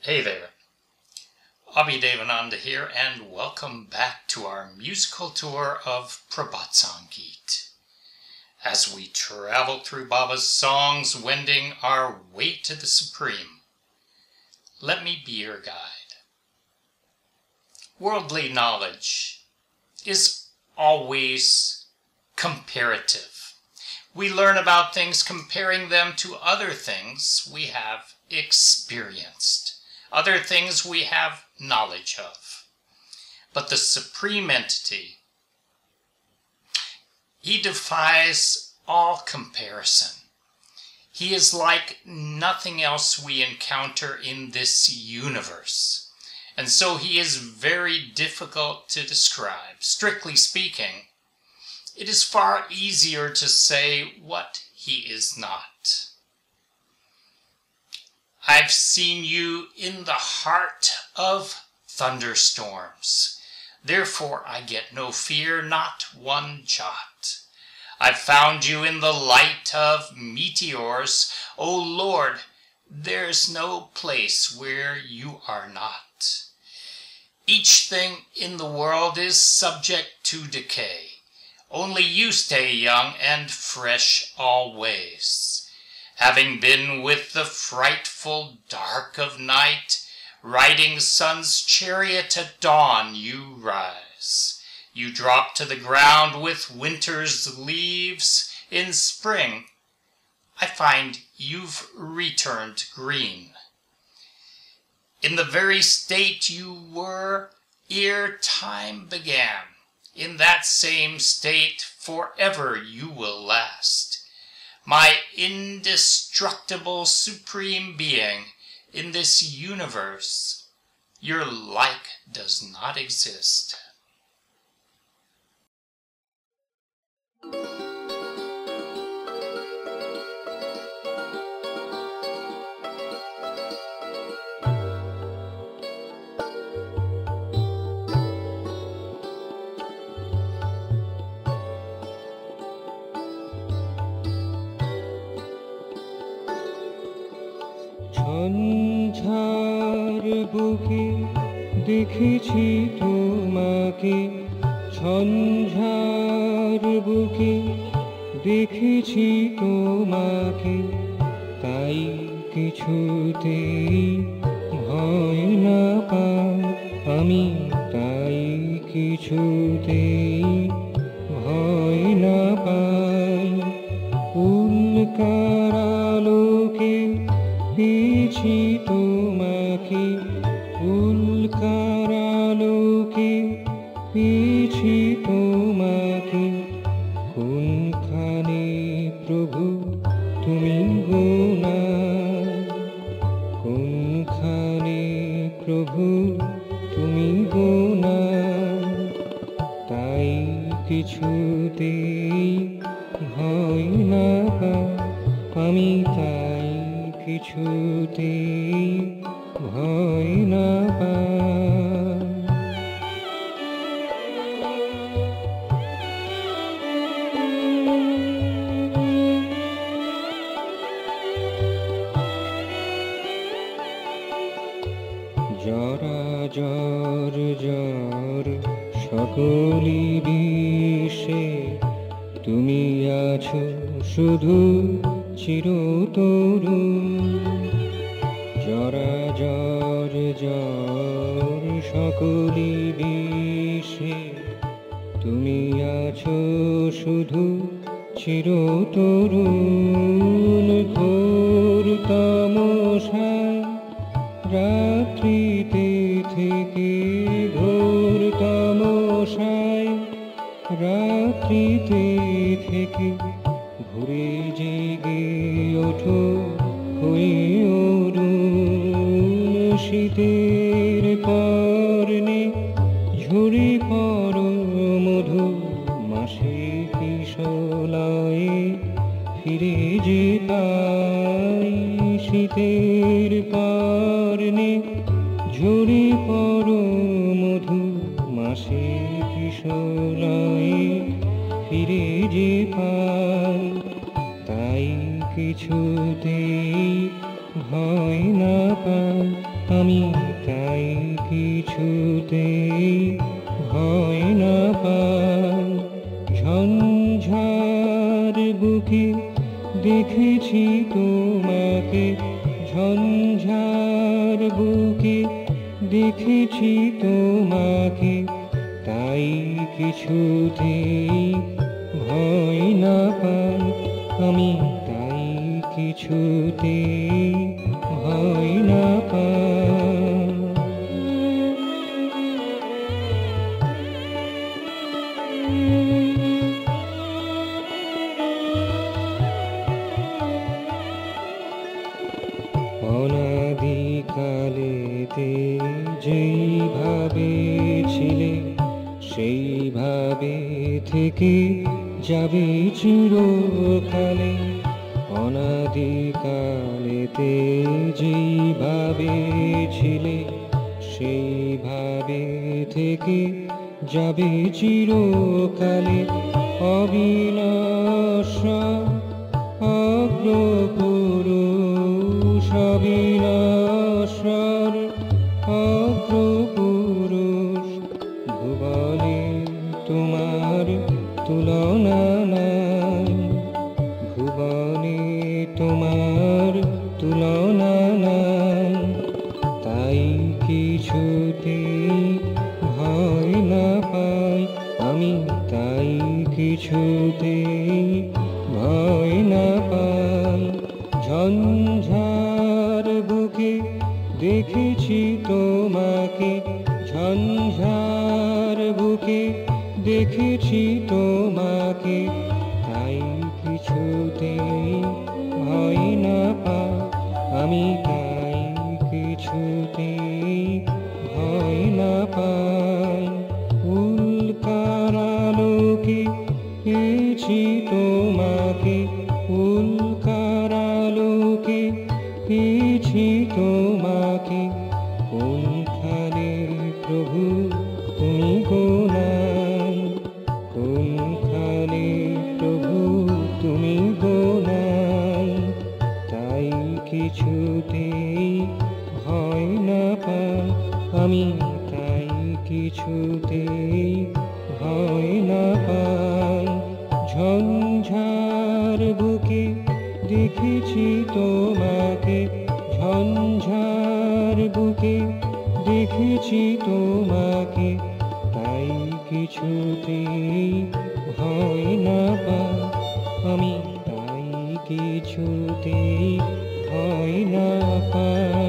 Hey there, Abhidevananda here, and welcome back to our musical tour of Prabhat Sangeet. As we travel through Baba's songs, wending our way to the Supreme, let me be your guide. Worldly knowledge is always comparative. We learn about things comparing them to other things we have experienced, other things we have knowledge of. But the Supreme Entity, He defies all comparison. He is like nothing else we encounter in this universe. And so He is very difficult to describe. Strictly speaking, it is far easier to say what He is not. I've seen you in the heart of thunderstorms. Therefore I get no fear, not one jot. I've found you in the light of meteors. O Lord, there's no place where you are not. Each thing in the world is subject to decay. Only you stay young and fresh always. Having been with the frightful dark of night, riding sun's chariot at dawn you rise. You drop to the ground with winter's leaves. In spring, I find you've returned green. In the very state you were ere time began, in that same state forever you will last. My indestructible supreme being, in this universe, your like does not exist. ঝঞ্ঝার বুকে দেখেছি তোমাকে, ঝঞ্ঝার বুকে দেখেছি তোমাকে, তাই কিছুতেই ভয় না পাই আমি, তাই কিছুতেই ভয় না পাই। উল্কার আলোকে পেয়েছি তোমাকে, উল্কার আলোকে পেয়েছি তোমাকে, কোনখানে প্রভু তুমি গো না, কোনখানে প্রভু তুমি গো না, তাই কিছুতেই ভয় না পাই আমি, তাই কিছুতেই ভয় না পাই। জরাজর জ্বর সকলি বিষে, তুমি আছো শুধু চিরতরুণ। জরাজর জ্বর সকলি বিষে, তুমি আছো শুধু চিরতরুণ। ঘোর তামসায় রাত্রিতে থেকে, ঘোর তামসায় রাত্রিতে থেকে, ঘুরে জেগে ওঠো হয়ে অরুণ। শীতের পর্ণে ঝরে পড়ো মধু মাসে কিশলয়ে ফিরে যে পাই। শীতের পর্ণে ঝরে পড়ো মধু মাসে কিশলয়ে ফিরে যে পাই, তাই কিছুতেই ভয় না পাই আমি তাই কিছুতেই ভয় না পাই। ঝঞ্ঝার বুকে দেখেছি তোমাকে, ঝঞ্ঝার বুকে দেখেছি তোমাকে, তাই কিছুতেই ভয় না পাই। আমি তাই কিছুতেই ভয় না পাই। অনাদিকালেতে যেইভাবে ছিলে, সেইভাবে থেকে যাবে চিরকালে। অনাদিকালেতে যেইভাবে ছিলে, সেইভাবে থেকে যাবে চিরকালে। অবিনশ্বর অগ্রপুরুষ, অবিনশ্বর অগ্রপুরুষ, ভুবনে তোমার তুলনা নাই, ভুবনে তোমার তুলনা নাই। তাই কিছুতেই ভয় না পাই, আমি তাই কিছুতেই ভয় না পাই। ঝঞ্ঝার বুকে দেখেছি তোমাকে, ঝঞ্ঝার বুকে দেখেছি তোমাকে, তাই কিছুতেই ভয় না পাই। আমি তাই কিছুতেই ভয় না পাই। উল্কারালোকে পেয়েছি তোমাকে, উল্কারালোকে পেয়েছি তোমাকে, কোনখানে প্রভু তুমি গো নাই, কোনখানে প্রভু তুমি গো নাই। তাই কিছুতেই ভয় না পাই, আমি তাই কিছুতেই ভয় না পাই। ঝঞ্ঝার বুকে দেখেছি তোমাকে, ঝঞ্ঝার বুকে দেখেছি তোমাকে, তাই কিছুতেই ভয় না পাই। আমি তাই কিছুতেই ভয় না পাই।